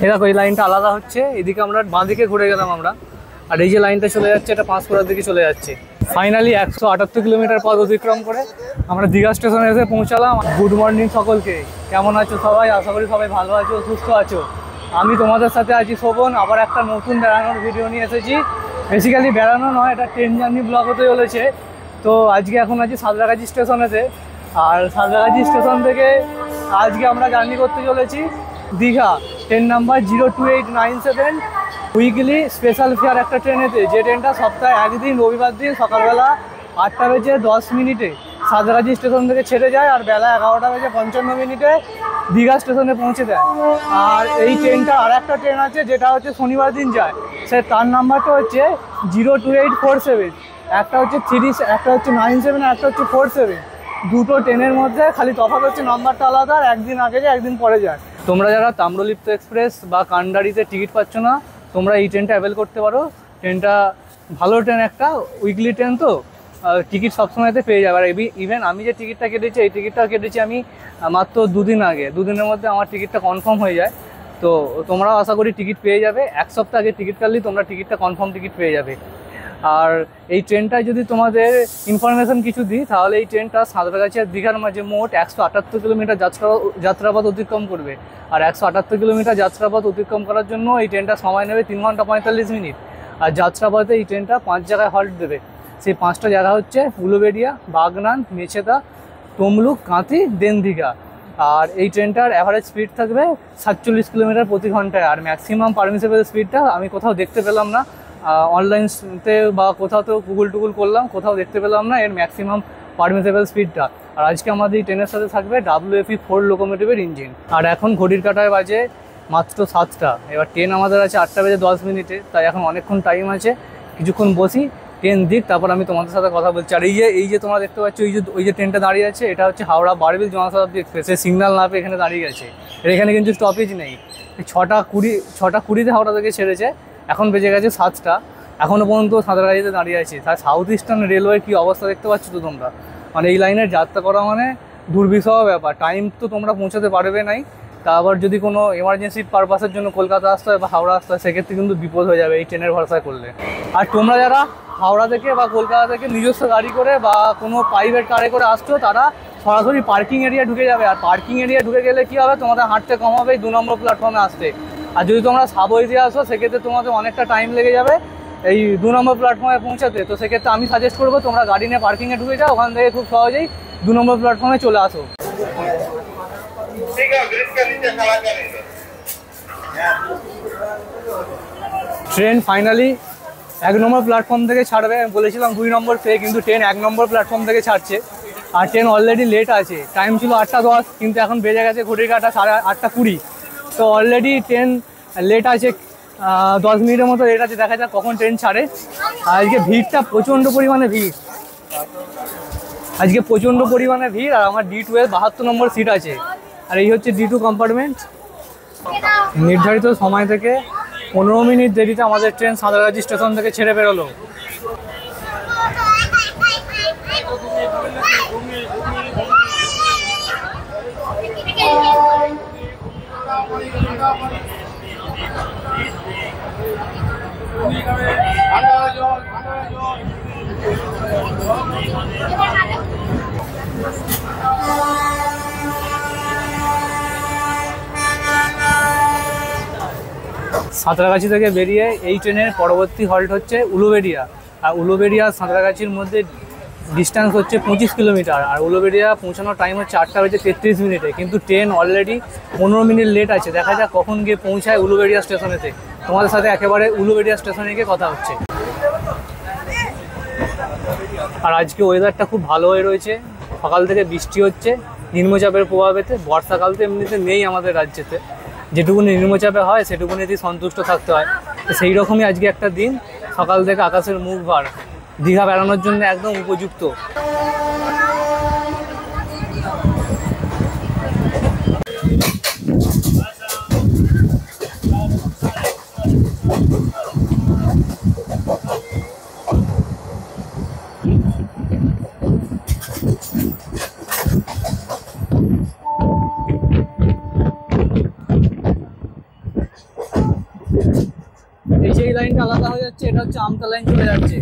এই দেখো এই লাইনটা আলাদা হচ্ছে, এদিকে আমরা বাঁ দিকে ঘুরে গেলাম আমরা, আর এই যে লাইনটা চলে যাচ্ছে এটা পাঁশকুড়ার দিকে চলে যাচ্ছে। ফাইনালি 178 কিলোমিটার পথ অতিক্রম করে আমরা দীঘা স্টেশনে এসে পৌঁছালাম। গুড মর্নিং সকলকে, কেমন আছো সবাই? আশা করি সবাই ভালো আছো, সুস্থ আছো। আমি তোমাদের সাথে আছি শোভন, আবার একটা নতুন বেড়ানোর ভিডিও নিয়ে এসেছি। বেসিক্যালি বেড়ানো নয়, এটা ট্রেন জার্নি ব্লগ হতে চলেছে। তো আজকে এখন আছি সাঁতরাগাছি স্টেশনেতে, আর সাঁতরাগাছি স্টেশন থেকে আজকে আমরা জার্নি করতে চলেছি Digha. Train number 02897 weekly special fair একটা ট্রেনেতে, যে ট্রেনটা সপ্তাহে একদিন রবিবার দিন সকালবেলা 8:10 সাঁতরাগাছি স্টেশন থেকে ছেড়ে যায়, আর বেলা 11:55 দীঘা স্টেশনে পৌঁছে দেয়। আর এই ট্রেনটা আর একটা ট্রেন আছে যেটা হচ্ছে শনিবার দিন যায়, তার নাম্বারটা হচ্ছে 02847। একটা হচ্ছে 3, একটা হচ্ছে 97, একটা হচ্ছে 47। দুটো ট্রেনের মধ্যে খালি তফাৎ হচ্ছে নাম্বারটা আলাদা, আর একদিন আগে যায় একদিন পরে যায়। তোমরা যারা তাম্রলিপ্ত এক্সপ্রেস বা কান্ডারিতে টিকিট পাচ্ছ না, তোমরা এই ট্রেনটা অ্যাভেল করতে পারো। ট্রেনটা ভালো ট্রেন, একটা উইকলি ট্রেন, তো টিকিট সবসময়তে পেয়ে যাবে। আর ইভেন আমি যে টিকিটটা কেটেছি, এই টিকিটটা কেটেছি আমি মাত্র দুদিন আগে। দুদিনের মধ্যে আমার টিকিটটা কনফার্ম হয়ে যায়। তো তোমরাও আশা করি টিকিট পেয়ে যাবে। এক সপ্তাহ আগে টিকিট কাটলেই তোমরা টিকিটটা কনফার্ম টিকিট পেয়ে যাবে। আর এই ট্রেনটায় যদি তোমাদের ইনফরমেশান কিছু দিই, তাহলে এই ট্রেনটা সাঁতরাগাছি আর দীঘার মাঝে মোট 178 কিলোমিটার যাত্রাপথ অতিক্রম করবে। আর 178 কিলোমিটার যাত্রাপথ অতিক্রম করার জন্য এই ট্রেনটা সময় নেবে 3 ঘন্টা 45 মিনিট। আর যাত্রাপথে এই ট্রেনটা 5 জায়গায় হল্ট দেবে। সেই 5টা জায়গা হচ্ছে উলুবেড়িয়া, বাগনান, মেছেদা, তমলুক, কাঁথি, দেন দীঘা। আর এই ট্রেনটার অ্যাভারেজ স্পিড থাকবে 47 কিলোমিটার প্রতি ঘন্টায়। আর ম্যাক্সিমাম পারমিসেবল স্পিডটা আমি কোথাও দেখতে পেলাম না, অনলাইনতে বা কোথাও তো গুগল করলাম, কোথাও দেখতে পেলাম না এর ম্যাক্সিমাম পারমিসেবল স্পিডটা। আর আজকে আমাদের এই ট্রেনের সাথে থাকবে WFE 4 লোকোমোটিভের ইঞ্জিন। আর এখন ঘড়ির কাঁটায় বাজে মাত্র 7টা। এবার ট্রেন আমাদের আছে 8:10, তাই এখন অনেকক্ষণ টাইম আছে, কিছুক্ষণ বসি, ট্রেন দিক, তারপর আমি তোমাদের সাথে কথা বলছি। আর এই যে তোমরা দেখতে পাচ্ছ, ওই যে ট্রেনটা দাঁড়িয়ে আছে, এটা হচ্ছে হাওড়া বারবিল জনশতাব্দী এক্সপ্রেস। সিগন্যাল না পেয়ে এখানে দাঁড়িয়ে গেছে। এখানে কিন্তু স্টপেজ নেই। 6:20 হাওড়া থেকে ছেড়েছে, এখন বেজে গেছে 7টা, এখনও পর্যন্ত সাঁতরাগাছিতে দাঁড়িয়ে আছে। তার সাউথ ইস্টার্ন রেলওয়ের কী অবস্থা দেখতে পাচ্ছ তো তোমরা। মানে এই লাইনের যাত্রা করা মানে দুর্বিষহ ব্যাপার। টাইম তো তোমরা পৌঁছাতে পারবে নাই, তা আবার যদি কোনো এমার্জেন্সি পারপাসের জন্য কলকাতা আসতে হয় বা হাওড়া আসতে হয়, সেক্ষেত্রে কিন্তু বিপদ হয়ে যাবে এই ট্রেনের ভরসায় করলে। আর তোমরা যারা হাওড়া থেকে বা কলকাতা থেকে নিজস্ব গাড়ি করে বা কোনো প্রাইভেট কারে করে আসছো, তারা সরাসরি পার্কিং এরিয়া ঢুকে যাবে। আর পার্কিং এরিয়া ঢুকে গেলে কী হবে, তোমাদের হাঁটতে কম হবে 2 নম্বর প্ল্যাটফর্মে আসতে। আর যদি তোমরা সাবওয়ে দিয়ে আসো, সেক্ষেত্রে তোমাদের অনেকটা টাইম লেগে যাবে এই 2 নম্বর প্ল্যাটফর্মে পৌঁছাতে। তো সেক্ষেত্রে আমি সাজেস্ট করবো তোমরা গাড়ি নিয়ে পার্কিংয়ে ঢুকে যাও, ওখান থেকে খুব সহজেই 2 নম্বর প্ল্যাটফর্মে চলে আসো। ট্রেন ফাইনালি 1 নম্বর প্ল্যাটফর্ম থেকে ছাড়বে। আমি বলেছিলাম 2 নম্বর পেয়ে, কিন্তু ট্রেন 1 নম্বর প্ল্যাটফর্ম থেকে ছাড়ছে। আর ট্রেন অলরেডি লেট আছে। টাইম ছিল 8:10, কিন্তু এখন বেজে গেছে ঘড়ির কাঁটা 8:20। তো অলরেডি ট্রেন লেট আছে, 10 মিনিটের মতো লেট আছে। দেখা যাক কখন ট্রেন ছাড়ে। আর আজকে ভিড়টা প্রচণ্ড পরিমাণে ভিড়, আর আমার D2 72 নম্বর সিট আছে। আর এই হচ্ছে D2 কম্পার্টমেন্ট। নির্ধারিত সময় থেকে 15 মিনিট দেরিতে আমাদের ট্রেন সাঁতরাগাছি স্টেশন থেকে ছেড়ে বেরোলো। সাঁতরাগাছি থেকে বেরিয়ে এই ট্রেনের পরবর্তী হল্ট হচ্ছে উলুবেড়িয়া। আর উলুবেড়িয়া সাঁতরাগাছির মধ্যে ডিস্টেন্স হচ্ছে 25 কিলোমিটার। আর উলুবেড়িয়া পৌঁছানোর টাইম হচ্ছে 8:33। কিন্তু ট্রেন অলরেডি 15 মিনিট লেট আছে। দেখা যাক কখন গিয়ে পৌঁছায় উলুবেড়িয়া স্টেশনেতে। তোমাদের সাথে একেবারে উলুবেড়িয়া স্টেশনে গিয়ে কথা হচ্ছে। আর আজকে ওয়েদারটা খুব ভালো হয়ে রয়েছে, সকাল থেকে বৃষ্টি হচ্ছে নিম্নচাপের প্রভাবেতে। বর্ষাকাল তো এমনিতে নেই আমাদের রাজ্যেতে, যেটুকুনি নিম্নচাপে হয় সেটুকুনিতেই সন্তুষ্ট থাকতে হয়। তো সেই রকমই আজকে একটা দিন, সকাল থেকে আকাশের মুখ ভার, দীঘা বেড়ানোর জন্য একদম উপযুক্ত। এটা হচ্ছে আমতা লাইন চলে যাচ্ছে।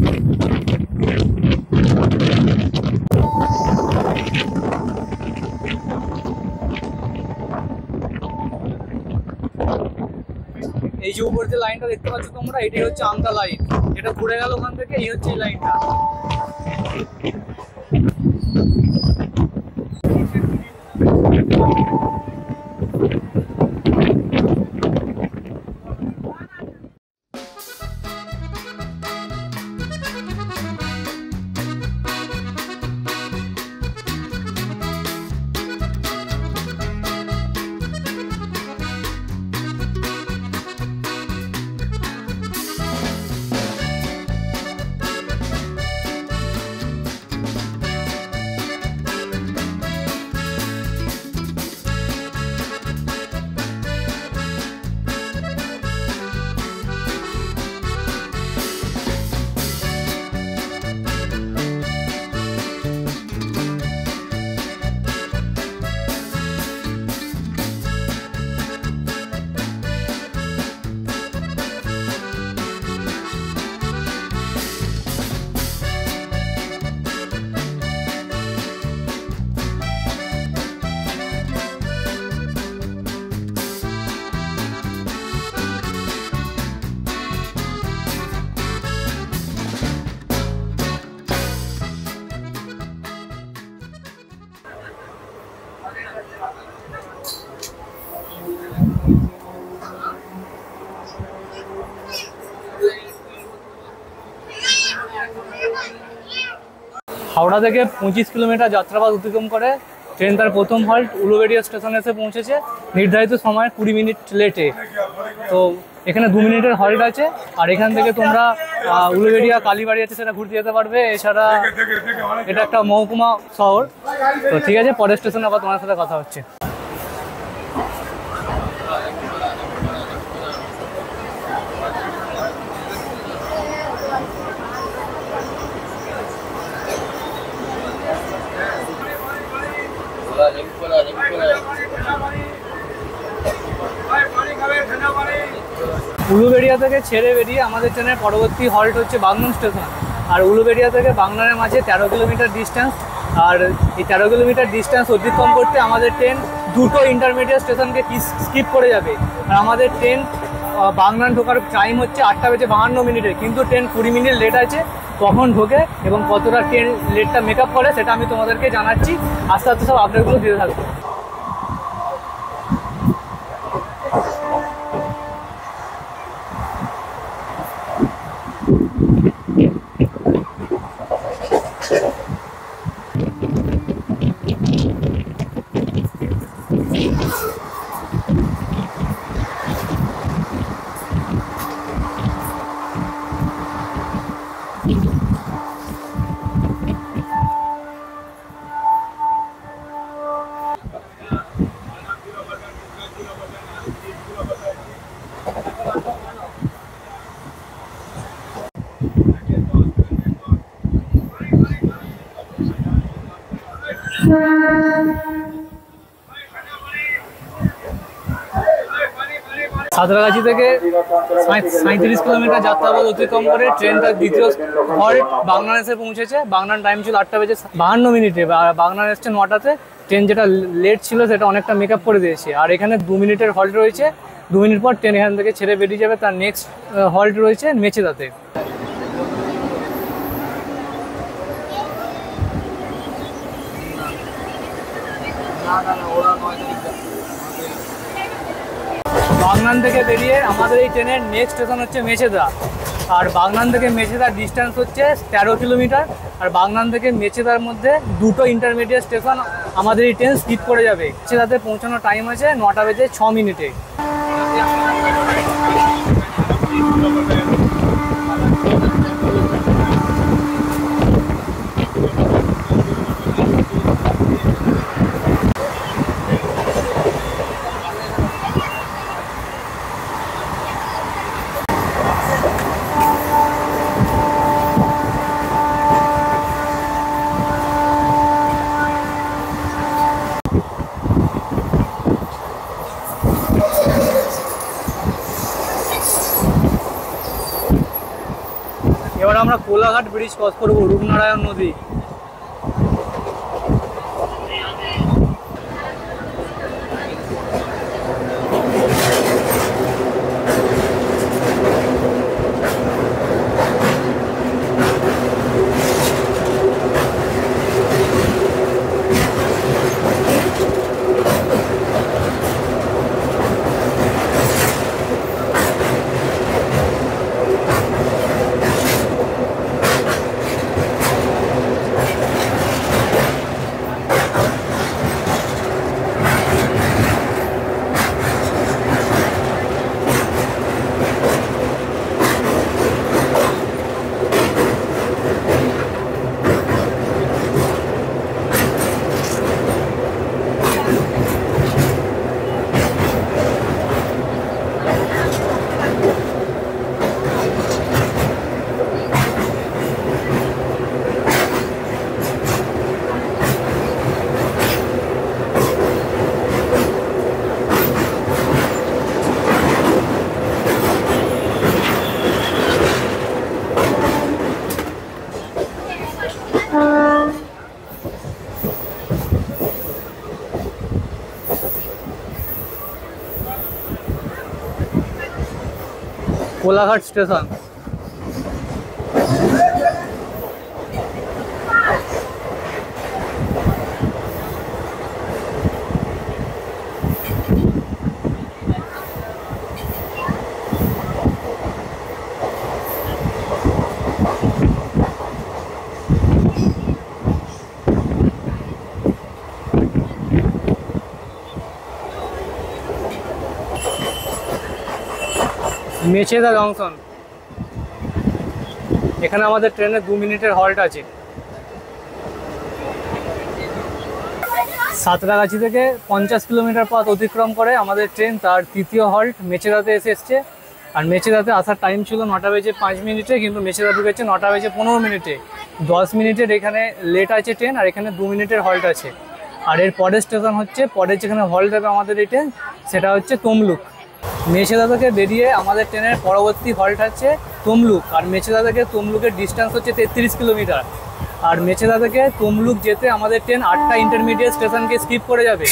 এই যে উপর যে লাইনটা দেখতে পাচ্ছ তোমরা, এটাই হচ্ছে আমতা লাইন। এটা ঘুরে গেল ওখান থেকে, এই হচ্ছে এই লাইনটা। হাওড়া থেকে 25 কিলোমিটার যাত্রাপথ অতিক্রম করে ট্রেন তার প্রথম হল্ট উলুবেড়িয়া স্টেশনে এসে পৌঁছেছে নির্ধারিত সময় 20 মিনিট লেটে। তো এখানে 2 মিনিটের হল্ট আছে। আর এখান থেকে তোমরা উলুবেড়িয়া কালীবাড়ি আছে সেটা ঘুরতে যেতে পারবে। এছাড়া এটা একটা মহকুমা শহর। তো ঠিক আছে, পরের স্টেশনে আবার তোমার সাথে কথা হচ্ছে। উলুবেড়িয়া থেকে ছেড়ে বেরিয়ে আমাদের ট্রেনের পরবর্তী হল্ট হচ্ছে বাগনান স্টেশন। আর উলুবেড়িয়া থেকে বাগনানের মাঝে 13 কিলোমিটার ডিস্টেন্স। আর এই 13 কিলোমিটার ডিস্টেন্স অতিক্রম করতে আমাদের ট্রেন দুটো ইন্টারমিডিয়েট স্টেশনকে স্কিপ করে যাবে। আর আমাদের ট্রেন বাগনান ঢোকার টাইম হচ্ছে 8:52, কিন্তু ট্রেন 20 মিনিট লেট আছে। কখন ঢোকে এবং কতটা ট্রেন লেটটা মেকআপ করে সেটা আমি তোমাদেরকে জানাচ্ছি। আস্তে আস্তে সব আপডেটগুলো দিতে থাকবো। সাঁতরাগাছি থেকে 37 কিলোমিটার যাত্রাপথ অতিক্রম করে ট্রেন তার দ্বিতীয় হল্ট বাগনান এসে পৌঁছেছে। বাগনান টাইম ছিল 8:52। বাগনান এসছে 9টাতে। ট্রেন যেটা লেট ছিল সেটা অনেকটা মেকআপ করে দিয়েছে। আর এখানে 2 মিনিটের হল্ট রয়েছে। 2 মিনিট পর ট্রেন এখান থেকে ছেড়ে বেরিয়ে যাবে। তার নেক্সট হল্ট রয়েছে মেচেদাতে। বাগনান থেকে বেরিয়ে আমাদের এই ট্রেনের নেক্সট স্টেশন হচ্ছে মেচেদা। আর বাগনান থেকে মেচেদার ডিস্টেন্স হচ্ছে 13 কিলোমিটার। আর বাগনান থেকে মেচেদার মধ্যে দুটো ইন্টারমিডিয়েট স্টেশন আমাদের এই ট্রেন স্কিপ করে যাবে। মেচেদাতে পৌঁছানোর টাইম আছে 9:06। কোলাঘাট ব্রিজ ক্রস করবো, রূপনারায়ণ নদী। কোলাঘাট স্টেশন। মেচেদা জংশন, এখানে আমাদের ট্রেনের 2 মিনিটের হল্ট আছে। সাঁতরাগাছি থেকে 50 কিলোমিটার পথ অতিক্রম করে আমাদের ট্রেন তার তৃতীয় হল্ট মেচেদাতে এসেছে। আর মেচেদাতে আসার টাইম ছিল 9:05, কিন্তু মেচেদা ঢুকেছে 9:15। 10 মিনিটের এখানে লেট আছে ট্রেন, আর এখানে 2 মিনিটের হল্ট আছে। আর এর পরের স্টেশন হচ্ছে, পরে যেখানে হল্ট দেবে আমাদের এই ট্রেন, সেটা হচ্ছে তমলুক। মেচেদা থেকে বেরিয়ে আমাদের ট্রেনের পরবর্তী হল্ট আছে তমলুক। আর মেচেদা থেকে তমলুকের ডিস্টেন্স হচ্ছে 33 কিলোমিটার। আর মেচেদা থেকে তমলুক যেতে আমাদের ট্রেন 8টা ইন্টারমিডিয়েট স্টেশনকে স্কিপ করে যাবে।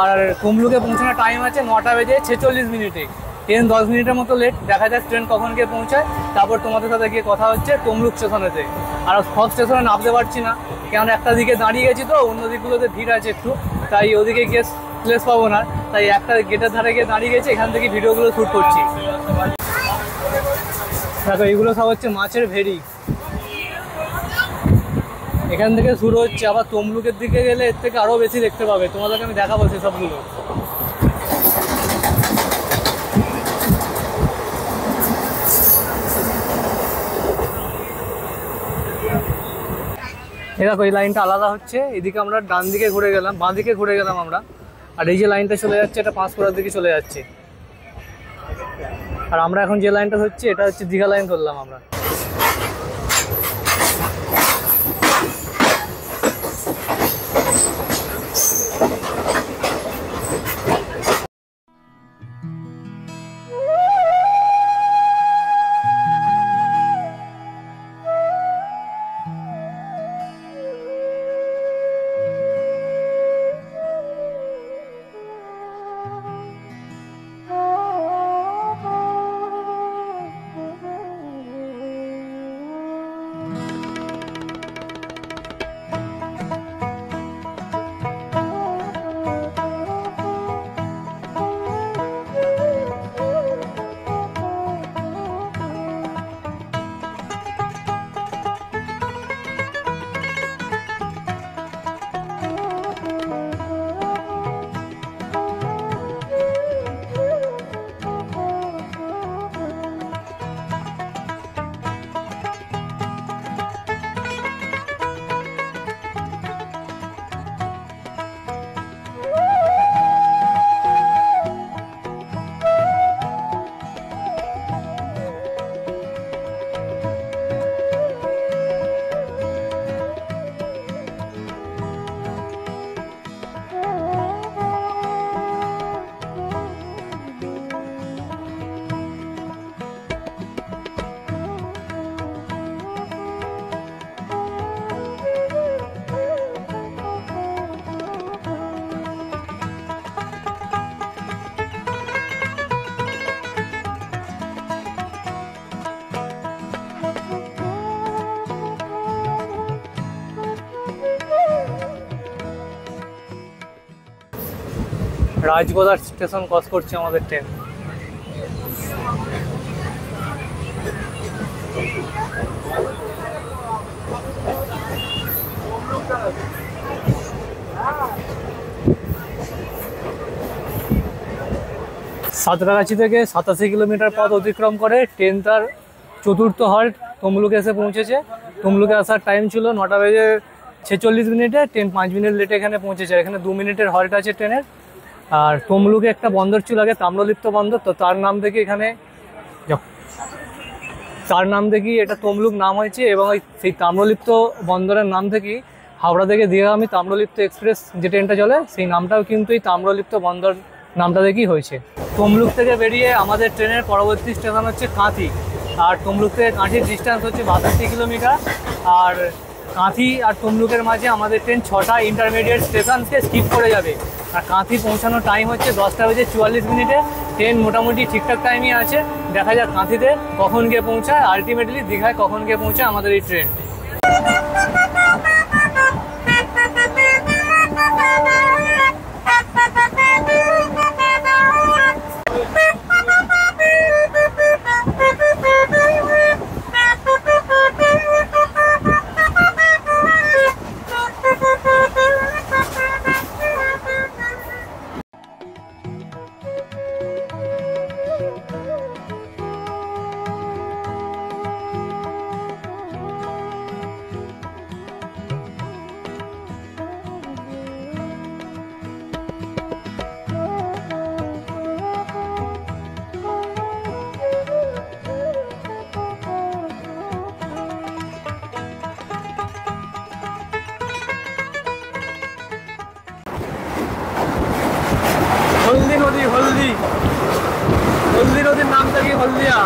আর তমলুকে পৌঁছানোর টাইম আছে 9:46। ট্রেন 10 মিনিটের মতো লেট, দেখা যাক ট্রেন কখন গিয়ে পৌঁছায়। তারপর তোমাদের সাথে গিয়ে কথা হচ্ছে তমলুক স্টেশনেতে। আর সব স্টেশনে নামতে পারছি না, কেন একটা দিকে দাঁড়িয়ে গেছি, তো অন্য দিকগুলোতে ভিড় আছে একটু, তাই ওদিকে গিয়ে প্লেস পাবো না, তাই একটা গেটের ধারে গিয়ে দাঁড়িয়ে গেছি, এখান থেকে ভিডিওগুলো শ্যুট করছি। দেখো এইগুলো সব হচ্ছে মাছের ভেড়ি, এখান থেকে শুরু হচ্ছে। আবার তমলুকের দিকে গেলে এর থেকে আরও বেশি দেখতে পাবে, তোমাদেরকে আমি দেখাবো সেসবগুলো। দেখো এই লাইনটা আলাদা হচ্ছে, এদিকে আমরা ডান দিকে ঘুরে গেলাম, বাঁ দিকে ঘুরে গেলাম আমরা। আর এই যে লাইনটা চলে যাচ্ছে, এটা পাঁশকুড়ার দিকে চলে যাচ্ছে। আর আমরা এখন যে লাইনটা হচ্ছে, এটা হচ্ছে দীঘা লাইন ধরলাম আমরা। রাজগোদা স্টেশন ক্রস করছে আমাদের ট্রেন। সাঁতরাগাছি থেকে 87 কিলোমিটার পথ অতিক্রম করে ট্রেন তার চতুর্থ হল্ট তমলুকে এসে পৌঁছেছে। তমলুকে আসার টাইম ছিল 9:46, ট্রেন 5 মিনিট লেটে এখানে পৌঁছেছে। এখানে 2 মিনিটের হল্ট আছে ট্রেনের। আর তমলুকে একটা বন্দর ছিল আগে, তাম্রলিপ্ত বন্দর, তো তার নাম থেকে এটা তমলুক নাম হয়েছে। এবং সেই তাম্রলিপ্ত বন্দরের নাম থেকেই হাওড়া থেকে দীঘাগামী তাম্রলিপ্ত এক্সপ্রেস যে ট্রেনটা চলে, সেই নামটাও কিন্তু এই তাম্রলিপ্ত বন্দর নামটা থেকেই হয়েছে। তমলুক থেকে বেরিয়ে আমাদের ট্রেনের পরবর্তী স্টেশন হচ্ছে কাঁথি। আর তমলুক থেকে কাঁথির ডিস্টেন্স হচ্ছে 62 কিলোমিটার। আর কাঁথি আর তমলুকের মাঝে আমাদের ট্রেন 6টা ইন্টারমিডিয়েট স্টেশনকে স্কিপ করে যাবে। আর কাঁথি পৌঁছানোর টাইম হচ্ছে 10:44। ট্রেন মোটামুটি ঠিকঠাক টাইমই আছে। দেখা যাক কাঁথিতে কখন গিয়ে পৌঁছায়, আলটিমেটলি দীঘায় কখন গিয়ে পৌঁছায় আমাদের এই ট্রেন। হলদি নদী, হলদি নদীর নামটা কি হলদিয়া।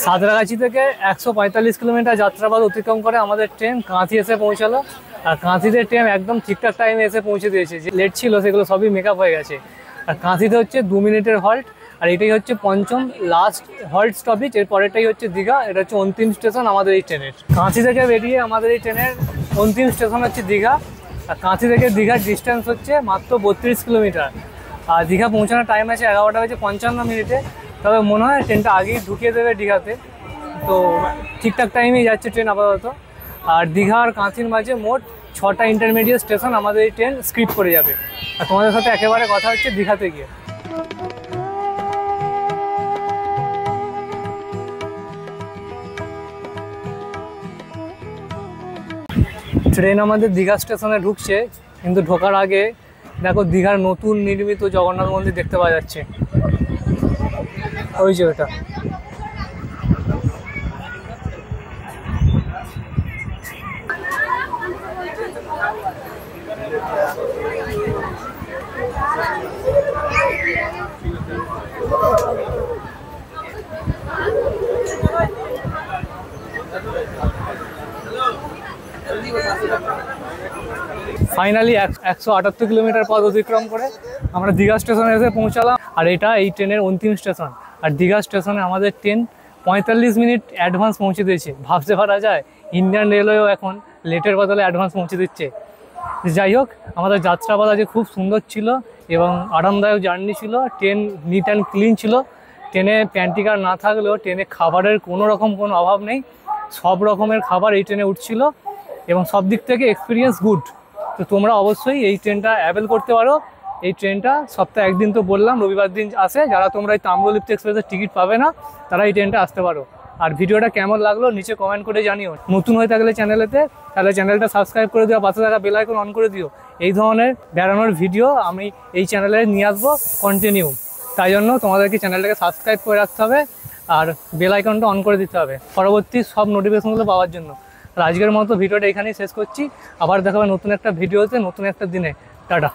সাঁতরাগাছি থেকে 145 কিলোমিটার যাত্রাপথ অতিক্রম করে আমাদের ট্রেন কাঁথি এসে পৌঁছালো। আর কাঁথিতে ট্রেন একদম ঠিকঠাক টাইমে এসে পৌঁছে দিয়েছে। যে লেট ছিল সেগুলো সবই মেকআপ হয়ে গেছে। আর কাঁথিতে হচ্ছে 2 মিনিটের হল্ট। আর এটাই হচ্ছে পঞ্চম লাস্ট হল্ট স্টপেজ। এর পরেরটাই হচ্ছে দীঘা। এটা হচ্ছে অন্তিম স্টেশন আমাদের এই ট্রেনের। কাঁথি থেকে বেরিয়ে আমাদের এই ট্রেনের অন্তিম স্টেশন হচ্ছে দীঘা। আর কাঁথি থেকে দীঘার ডিস্টেন্স হচ্ছে মাত্র 32 কিলোমিটার। আর দীঘা পৌঁছানোর টাইম আছে 11:55। তবে মনে হয় ট্রেনটা আগেই ঢুকিয়ে দেবে দীঘাতে, তো ঠিকঠাক টাইমেই যাচ্ছে ট্রেন আপাতত। আর দীঘা আর কাঁথির মাঝে মোট 6টা ইন্টারমিডিয়েট স্টেশন আমাদের এই ট্রেন স্কিপ করে যাবে। আর তোমাদের সাথে একেবারে কথা হচ্ছে দীঘাতে গিয়ে। ট্রেন আমাদের দীঘা স্টেশনে ঢুকছে, কিন্তু ঢোকার আগে দেখো দীঘার নতুন নির্মিত জগন্নাথ মন্দির দেখতে পাওয়া যাচ্ছে। ওই যে ওটা। ফাইনালি 178 কিলোমিটার পথ অতিক্রম করে আমরা দীঘা স্টেশনে এসে পৌঁছালাম। আর এটা এই ট্রেনের অন্তিম স্টেশন। আর দীঘা স্টেশনে আমাদের ট্রেন 45 মিনিট অ্যাডভান্স পৌঁছে দিয়েছে। ভাবতে পারা যায় ইন্ডিয়ান রেলওয়েও এখন লেটের বদলে অ্যাডভান্স পৌঁছে দিচ্ছে। যাই হোক, আমাদের যাত্রাপথ আজকে খুব সুন্দর ছিল এবং আরামদায়ক জার্নি ছিল। ট্রেন নিট অ্যান্ড ক্লিন ছিল। ট্রেনে প্যান্টিকার না থাকলেও ট্রেনে খাবারের কোনো অভাব নেই। সব রকমের খাবার এই ট্রেনে উঠছিল এবং সব দিক থেকে এক্সপিরিয়েন্স গুড। তো তোমরা অবশ্যই এই ট্রেনটা অ্যাভেল করতে পারো। এই ট্রেনটা সপ্তাহে একদিন তো বললাম, রবিবার দিন আসে। যারা তোমরা এই তাম্রলিপ্ত এক্সপ্রেসের টিকিট পাবে না তারা এই ট্রেনটা আসতে পারো। আর ভিডিওটা কেমন লাগলো নিচে কমেন্ট করে জানিও। নতুন হয়ে থাকলে চ্যানেলেতে, তাহলে চ্যানেলটা সাবস্ক্রাইব করে দিও, পাশে থাকা বেল আইকন অন করে দিও। এই ধরনের বেড়ানোর ভিডিও আমি এই চ্যানেলে নিয়ে আসবো কন্টিনিউ। তাই জন্য তোমাদেরকে চ্যানেলটাকে সাবস্ক্রাইব করে রাখতে হবে আর বেল আইকনটা অন করে দিতে হবে পরবর্তী সব নোটিফিকেশনগুলো পাওয়ার জন্য। আর আজকের মতো ভিডিওটা এখানেই শেষ করছি। আবার দেখা হবে নতুন একটা ভিডিওতে, নতুন একটা দিনে। টাটা।